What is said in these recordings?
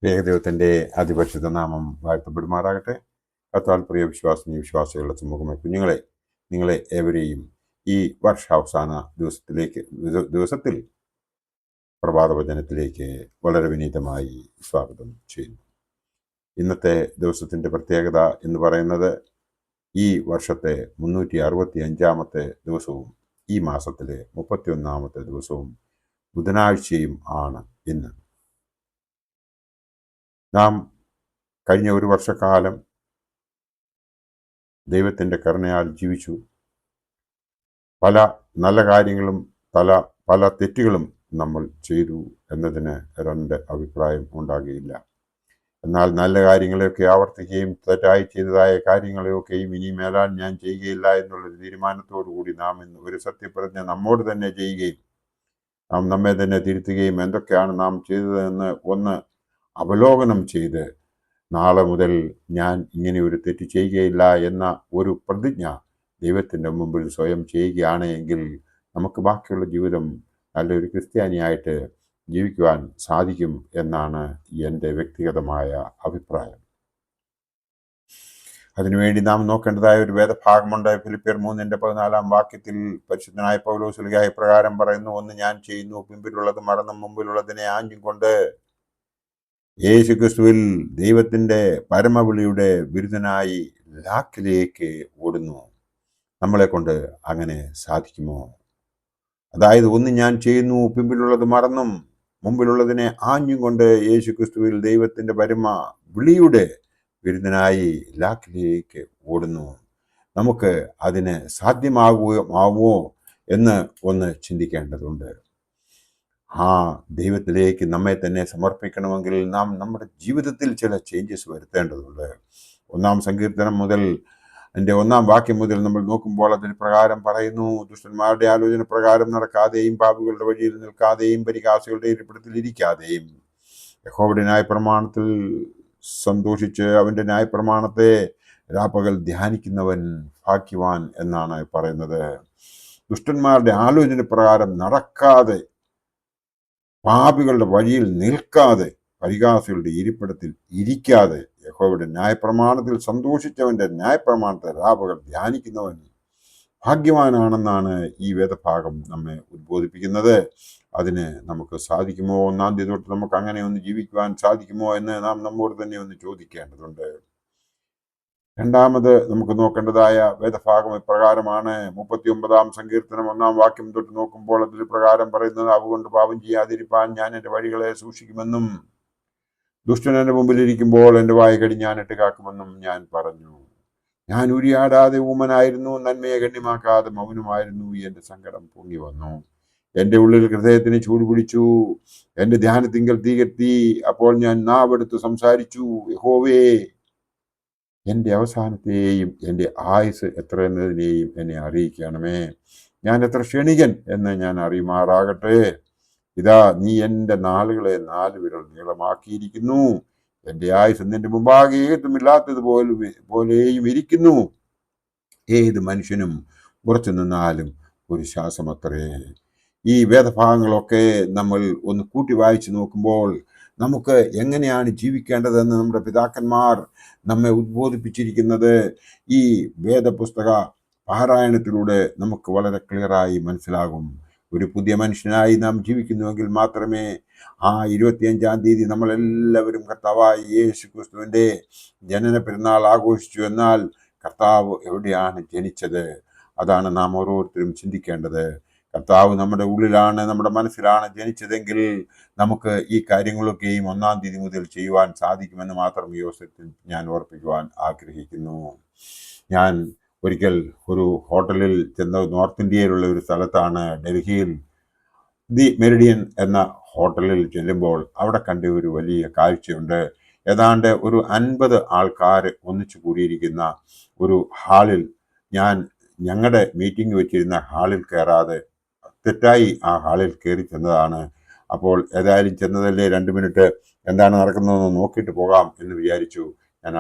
ഏകദൈവത്തിൻ്റെ അതിപരിശുദ്ധ നാമം വാഴ്ത്തപ്പെടുമാറാകട്ടെ. കർത്താവിൽ പ്രിയ വിശ്വാസികളുടെ സമൂഹമായ കുഞ്ഞുങ്ങളെ, നിങ്ങളെ ഏവരെയും ഈ വർഷാവസാന ദിവസത്തിൽ പ്രഭാതവചനത്തിലേക്ക് വളരെ വിനീതമായി സ്വാഗതം ചെയ്യുന്നു. ഇന്നത്തെ ദിവസത്തിൻ്റെ പ്രത്യേകത എന്ന് പറയുന്നത് ഈ വർഷത്തെ 365-ാമത്തെ ദിവസവും ഈ മാസത്തിലെ 31-ാമത്തെ ദിവസവും ബുധനാഴ്ചയും ആണ് ഇന്ന്. നാം കഴിഞ്ഞ ഒരു വർഷക്കാലം ദൈവത്തിൻ്റെ കരുണയാൽ ജീവിച്ചു. പല നല്ല കാര്യങ്ങളും പല തെറ്റുകളും നമ്മൾ ചെയ്തു എന്നതിന് രണ്ട് അഭിപ്രായം ഉണ്ടാകുകയില്ല. എന്നാൽ നല്ല കാര്യങ്ങളെയൊക്കെ ആവർത്തിക്കുകയും തെറ്റായി ചെയ്തതായ കാര്യങ്ങളെയൊക്കെയും ഇനി മേലാൽ ഞാൻ ചെയ്യുകയില്ല എന്നുള്ളൊരു തീരുമാനത്തോടു കൂടി നാം ഇന്ന് ഒരു സത്യപ്രതിജ്ഞ നമ്മോട് തന്നെ ചെയ്യുകയും നാം നമ്മെ തന്നെ തിരുത്തുകയും എന്തൊക്കെയാണ് നാം ചെയ്തതെന്ന് ഒന്ന് അവലോകനം ചെയ്ത് നാളെ മുതൽ ഞാൻ ഇങ്ങനെ ഒരു തെറ്റ് ചെയ്യുകയില്ല എന്ന ഒരു പ്രതിജ്ഞ ദൈവത്തിൻ്റെ മുമ്പിൽ സ്വയം ചെയ്യുകയാണ് എങ്കിൽ നമുക്ക് ബാക്കിയുള്ള ജീവിതം നല്ലൊരു ക്രിസ്ത്യാനിയായിട്ട് ജീവിക്കുവാൻ സാധിക്കും എന്നാണ് എൻ്റെ വ്യക്തിഗതമായ അഭിപ്രായം. അതിനുവേണ്ടി നാം നോക്കേണ്ടതായ ഒരു വേദഭാഗമുണ്ട്. ഫിലിപ്പിയർ 3:14 പരിശുദ്ധനായ പൗലോസ് ശ്ലീഹ ഇപ്രകാരം പറയുന്നു: ഒന്ന് ഞാൻ ചെയ്യുന്നു, പിമ്പിലുള്ളത് മറന്നും മുമ്പിലുള്ളതിനെ ആഞ്ഞും കൊണ്ട് യേശു ക്രിസ്തുവിൽ ദൈവത്തിൻ്റെ പരമവിളിയുടെ ബിരുദനായി ലാക്കിലേക്ക് ഓടുന്നു. നമ്മളെ കൊണ്ട് അങ്ങനെ സാധിക്കുമോ? അതായത് ഒന്ന് ഞാൻ ചെയ്യുന്നു, പിമ്പിലുള്ളത് മറന്നും മുമ്പിലുള്ളതിനെ ആഞ്ഞും കൊണ്ട് യേശു ക്രിസ്തുവിൽ ദൈവത്തിൻ്റെ പരമവിളിയുടെ ബിരുദനായി ലാക്കിലേക്ക് ഓടുന്നു. നമുക്ക് അതിന് സാധ്യമാവുമോ എന്ന് ഒന്ന് ചിന്തിക്കേണ്ടതുണ്ട്. ദൈവത്തിലേക്ക് നമ്മെ തന്നെ സമർപ്പിക്കണമെങ്കിൽ നാം നമ്മുടെ ജീവിതത്തിൽ ചില ചേഞ്ചസ് വരുത്തേണ്ടതുണ്ട്. 1-ാം സങ്കീർത്തനം മുതൽ 1-ാം വാക്യം മുതൽ നമ്മൾ നോക്കുമ്പോൾ അതിന് പ്രകാരം പറയുന്നു: ദുഷ്ടന്മാരുടെ ആലോചന പ്രകാരം നടക്കാതെയും പാപികളുടെ വഴിയിൽ നിൽക്കാതെയും പരിഹാസികളുടെ ഇരിപ്പിടത്തിൽ ഇരിക്കാതെയും യഹോവയുടെ ന്യായപ്രമാണത്തിൽ സന്തോഷിച്ച് അവൻ്റെ ന്യായപ്രമാണത്തെ രാപ്പകൽ ധ്യാനിക്കുന്നവൻ ഭാഗ്യവാൻ എന്നാണ് പറയുന്നത്. ദുഷ്ടന്മാരുടെ ആലോചന പ്രകാരം നടക്കാതെ, പാപികളുടെ വഴിയിൽ നിൽക്കാതെ, പരിഹാസികളുടെ ഇരിപ്പിടത്തിൽ ഇരിക്കാതെ, യഹോവയുടെ ന്യായപ്രമാണത്തിൽ സന്തോഷിച്ചവൻ്റെ ന്യായപ്രമാണത്തെ രാപകൽ ധ്യാനിക്കുന്നവൻ ഭാഗ്യവാനാണെന്നാണ് ഈ വേദഭാഗം നമ്മെ ഉദ്ബോധിപ്പിക്കുന്നത്. അതിന് നമുക്ക് സാധിക്കുമോ? 1-ാം തീയതി തൊട്ട് നമുക്ക് അങ്ങനെ ഒന്ന് ജീവിക്കുവാൻ സാധിക്കുമോ എന്ന് നാം നമ്മോട് തന്നെ ഒന്ന് ചോദിക്കേണ്ടതുണ്ട്. രണ്ടാമത് നമുക്ക് നോക്കേണ്ടതായ വേദഭാഗം ഇപ്രകാരമാണ്. 39-ാം സങ്കീർത്തനം 1-ാം വാക്യം തൊട്ട് നോക്കുമ്പോൾ അതിൽ പ്രകാരം പറയുന്നത്: അതുകൊണ്ട് പാപം ചെയ്യാതിരിപ്പാൻ ഞാൻ എൻ്റെ വഴികളെ സൂക്ഷിക്കുമെന്നും ദുഷ്ടൻ എൻ്റെ മുമ്പിലിരിക്കുമ്പോൾ എൻ്റെ വായ കടിഞ്ഞാനിട്ട് കാക്കുമെന്നും ഞാൻ പറഞ്ഞു. ഞാൻ ഉരിയാടാതെ ഊമനായിരുന്നു, നന്മയെ ഗണ്യമാക്കാതെ മൗനമായിരുന്നു. എൻ്റെ സങ്കടം പൊങ്ങി വന്നു, എൻ്റെ ഉള്ളിൽ ഹൃദയത്തിന് ചൂട് പിടിച്ചു. എൻ്റെ ധ്യാനത്തിങ്കൽ തീ കത്തി. അപ്പോൾ ഞാൻ നാവെടുത്ത് സംസാരിച്ചു: യഹോവേ, എൻ്റെ അവസാനത്തെയും എൻ്റെ ആയുസ് എത്ര എന്നതിനെയും എന്നെ അറിയിക്കണമേ. ഞാൻ എത്ര ക്ഷണികൻ എന്ന് ഞാൻ അറിയുമാറാകട്ടെ. ഇതാ, നീ എൻ്റെ നാളുകളെ 4 വിരൽ നീളമാക്കിയിരിക്കുന്നു. എൻ്റെ ആയുസ് നിന്റെ മുമ്പാകെ ഏതുമില്ലാത്തതുപോലെയും ഇരിക്കുന്നു. ഏത് മനുഷ്യനും ഉറച്ചു നിന്നാലും ഒരു ശ്വാസമത്രേ. ഈ വേദഭാഗങ്ങളൊക്കെ നമ്മൾ ഒന്ന് കൂട്ടി വായിച്ചു നോക്കുമ്പോൾ നമുക്ക് എങ്ങനെയാണ് ജീവിക്കേണ്ടതെന്ന് നമ്മുടെ പിതാക്കന്മാർ നമ്മെ ഉദ്ബോധിപ്പിച്ചിരിക്കുന്നത് ഈ വേദപുസ്തക പാരായണത്തിലൂടെ നമുക്ക് വളരെ ക്ലിയറായി മനസ്സിലാകും. ഒരു പുതിയ മനുഷ്യനായി നാം ജീവിക്കുന്നുവെങ്കിൽ മാത്രമേ 25-ാം തീയതി നമ്മളെല്ലാവരും കർത്താവായ യേശു ക്രിസ്തുവിൻ്റെ ജനന പെരുന്നാൾ ആഘോഷിച്ചു. എന്നാൽ കർത്താവ് എവിടെയാണ് ജനിച്ചത്? അതാണ് നാം ഓരോരുത്തരും ചിന്തിക്കേണ്ടത്. കർത്താവ് നമ്മുടെ ഉള്ളിലാണ്, നമ്മുടെ മനസ്സിലാണ് ജനിച്ചതെങ്കിൽ നമുക്ക് ഈ കാര്യങ്ങളൊക്കെയും 1-ാം തീയതി മുതൽ ചെയ്യുവാൻ സാധിക്കുമെന്ന് മാത്രം ഈ അവസരത്തിൽ ഞാൻ ഓർപ്പിക്കുവാൻ ആഗ്രഹിക്കുന്നു. ഞാൻ ഒരിക്കൽ ഒരു ഹോട്ടലിൽ ചെന്ന, നോർത്ത് ഇന്ത്യയിലുള്ള ഒരു സ്ഥലത്താണ്, ഡൽഹിയിൽ ദി മെറിഡിയൻ എന്ന ഹോട്ടലിൽ ചെല്ലുമ്പോൾ അവിടെ കണ്ട ഒരു വലിയ കാഴ്ചയുണ്ട്. ഏതാണ്ട് ഒരു 50 ആൾക്കാർ ഒന്നിച്ചു കൂടിയിരിക്കുന്ന ഒരു ഹാളിൽ ഞങ്ങളുടെ മീറ്റിംഗ് വെച്ചിരുന്ന ഹാളിൽ കയറാതെ തെറ്റായി ആ ഹാളിൽ കയറി ചെന്നതാണ്. അപ്പോൾ ഏതായാലും ചെന്നതല്ലേ, 2 മിനിറ്റ് എന്താണ് നടക്കുന്നതെന്ന് നോക്കിയിട്ട് പോകാം എന്ന് വിചാരിച്ചു. ഞാൻ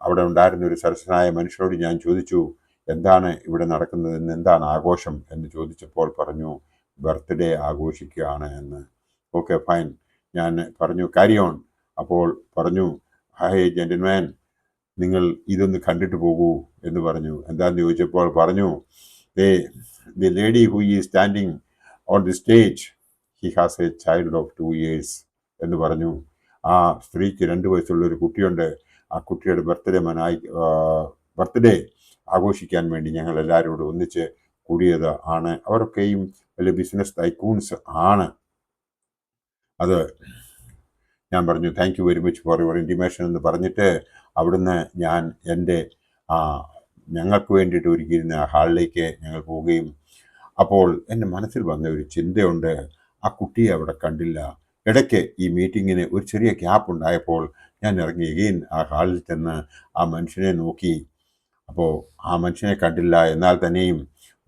അവിടെ ഉണ്ടായിരുന്ന ഒരു സരസനായ മനുഷ്യരോട് ഞാൻ ചോദിച്ചു, എന്താണ് ഇവിടെ നടക്കുന്നതെന്ന്, എന്താണ് ആഘോഷം എന്ന് ചോദിച്ചപ്പോൾ പറഞ്ഞു, ബർത്ത്ഡേ ആഘോഷിക്കുകയാണ് എന്ന്. Okay, fine. ഞാൻ പറഞ്ഞു, കാരി ഓൺ. അപ്പോൾ പറഞ്ഞു, ഹായ് ജെന്റിൽമാൻ, നിങ്ങൾ ഇതൊന്ന് കണ്ടിട്ട് പോകൂ എന്ന് പറഞ്ഞു. എന്താന്ന് ചോദിച്ചപ്പോൾ പറഞ്ഞു, the lady who is standing on the stage, he has A child of 2 years എന്ന് പറഞ്ഞു. ആ സ്ത്രീക്ക് 2 വയസ്സുള്ള ഒരു കുട്ടിയുണ്ട്. ആ കുട്ടിയുടെ ബർത്ത്ഡേ ആഘോഷിക്കാൻ വേണ്ടി ഞങ്ങൾ എല്ലാവരും കൂടെ ഒന്നിച്ച് കൂടിയത് ആണ്. അവരൊക്കെയും വലിയ ബിസിനസ് ടൈക്കൂൺസ് ആണ്. അത് ഞാൻ പറഞ്ഞു, thank you very much for your intimation എന്ന് പറഞ്ഞിട്ട് അവിടുന്ന് ഞാൻ എൻ്റെ ഞങ്ങൾക്ക് വേണ്ടിയിട്ട് ഒരുക്കിയിരുന്ന ഹാളിലേക്ക് ഞങ്ങൾ പോവുകയും, അപ്പോൾ എൻ്റെ മനസ്സിൽ വന്ന ഒരു ചിന്തയുണ്ട്. ആ കുട്ടിയെ അവിടെ കണ്ടില്ല. ഇടയ്ക്ക് ഈ മീറ്റിങ്ങിന് ഒരു ചെറിയ ഗ്യാപ്പ് ഉണ്ടായപ്പോൾ ഞാൻ ഇറങ്ങി എഗെയിൻ ആ ഹാളിൽ ചെന്ന് ആ മനുഷ്യനെ നോക്കി. അപ്പോൾ ആ മനുഷ്യനെ കണ്ടില്ല. എന്നാൽ തന്നെയും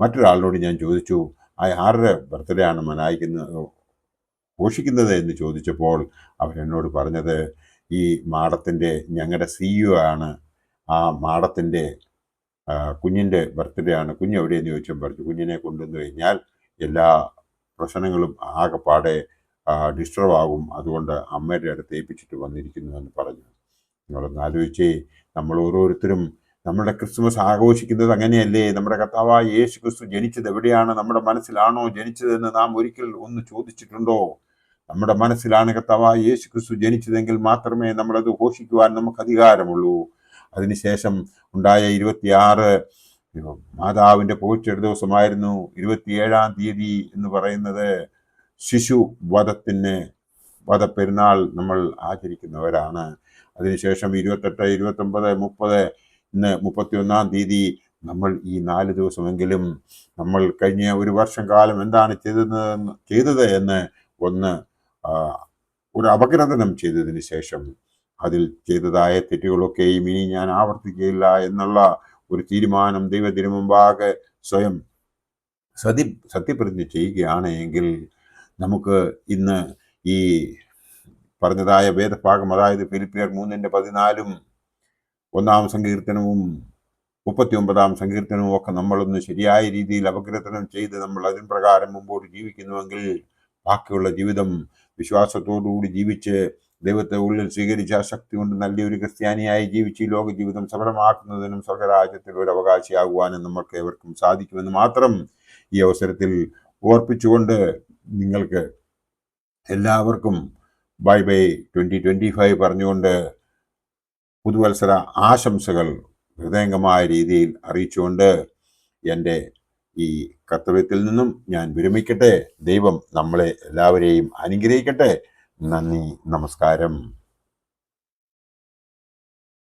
മറ്റൊരാളിനോട് ഞാൻ ചോദിച്ചു, ആരുടെ ബർത്ത്ഡേ ആണ് ഘോഷിക്കുന്നത് എന്ന് ചോദിച്ചപ്പോൾ അവരെന്നോട് പറഞ്ഞത്, ഈ മാഡത്തിൻ്റെ ഞങ്ങളുടെ CEO ആണ്, ആ മാഡത്തിൻ്റെ കുഞ്ഞിൻ്റെ ബർത്ത്ഡേ ആണ്. കുഞ്ഞ് എവിടെയെന്ന് ചോദിച്ചാൽ പറഞ്ഞു, കുഞ്ഞിനെ കൊണ്ടുവന്നു കഴിഞ്ഞാൽ എല്ലാ പ്രശ്നങ്ങളും ആകെപ്പാടെ ഡിസ്റ്റർബ് ആകും, അതുകൊണ്ട് അമ്മയുടെ അടുത്ത് ഏൽപ്പിച്ചിട്ട് വന്നിരിക്കുന്നു എന്ന് പറഞ്ഞു. നിങ്ങളൊന്ന് ആലോചിച്ചേ, നമ്മൾ ഓരോരുത്തരും നമ്മുടെ ക്രിസ്മസ് ആഘോഷിക്കുന്നത് അങ്ങനെയല്ലേ? നമ്മുടെ കർത്താവായ യേശു ക്രിസ്തു ജനിച്ചത് എവിടെയാണ്? നമ്മുടെ മനസ്സിലാണോ ജനിച്ചതെന്ന് നാം ഒരിക്കൽ ഒന്ന് ചോദിച്ചിട്ടുണ്ടോ? നമ്മുടെ മനസ്സിലാണ് കർത്താവായ യേശു ക്രിസ്തു ജനിച്ചതെങ്കിൽ മാത്രമേ നമ്മളത് ഘോഷിക്കുവാൻ നമുക്ക് അധികാരമുള്ളൂ. അതിനുശേഷം ഉണ്ടായ 26 മാതാവിൻ്റെ പോയിച്ചൊരു ദിവസമായിരുന്നു 27-ാം തീയതി എന്ന് പറയുന്നത്. ശിശു വധപ്പെരുന്നാൾ നമ്മൾ ആചരിക്കുന്നവരാണ്. അതിനുശേഷം 28, 29, 30, ഇന്ന് 31-ാം തീയതി നമ്മൾ ഈ 4 ദിവസമെങ്കിലും നമ്മൾ കഴിഞ്ഞ ഒരു വർഷം കാലം എന്താണ് ചെയ്തത് എന്ന് ഒരു അപഗ്രഥനം ചെയ്തതിന് ശേഷം അതിൽ ചെയ്തതായ തെറ്റുകളൊക്കെയും ഇനി ഞാൻ ആവർത്തിക്കുകയില്ല എന്നുള്ള ഒരു തീരുമാനം ദൈവത്തിന് മുമ്പാകെ സ്വയം സത്യപ്രതിജ്ഞ ചെയ്യുകയാണ് എങ്കിൽ നമുക്ക് ഇന്ന് ഈ പറഞ്ഞതായ വേദഭാഗം, അതായത് ഫിലിപ്പിയർ 3:14 1-ാം സങ്കീർത്തനവും 39-ാം സങ്കീർത്തനവും ഒക്കെ നമ്മളൊന്ന് ശരിയായ രീതിയിൽ അപഗ്രഥനം ചെയ്ത് നമ്മൾ അതിന് പ്രകാരം മുമ്പോട്ട് ജീവിക്കുന്നുവെങ്കിൽ ബാക്കിയുള്ള ജീവിതം വിശ്വാസത്തോടുകൂടി ജീവിച്ച് ദൈവത്തെ ഉള്ളിൽ സ്വീകരിച്ച ശക്തി കൊണ്ട് നല്ലൊരു ക്രിസ്ത്യാനിയായി ജീവിച്ച് ഈ ലോക ജീവിതം സഫലമാക്കുന്നതിനും സ്വർഗരാജ്യത്തിൽ ഒരു അവകാശിയാകുവാനും നമുക്ക് ഏവർക്കും സാധിക്കുമെന്ന് മാത്രം ഈ അവസരത്തിൽ ഓർപ്പിച്ചുകൊണ്ട് നിങ്ങൾക്ക് എല്ലാവർക്കും ബൈ 2025 പറഞ്ഞുകൊണ്ട് പുതുവത്സര ആശംസകൾ ഹൃദയംഗമായ രീതിയിൽ അറിയിച്ചുകൊണ്ട് എൻ്റെ ഈ കർത്തവ്യത്തിൽ നിന്നും ഞാൻ വിരമിക്കട്ടെ. ദൈവം നമ്മളെ എല്ലാവരെയും അനുഗ്രഹിക്കട്ടെ. നന്ദി, നമസ്കാരം.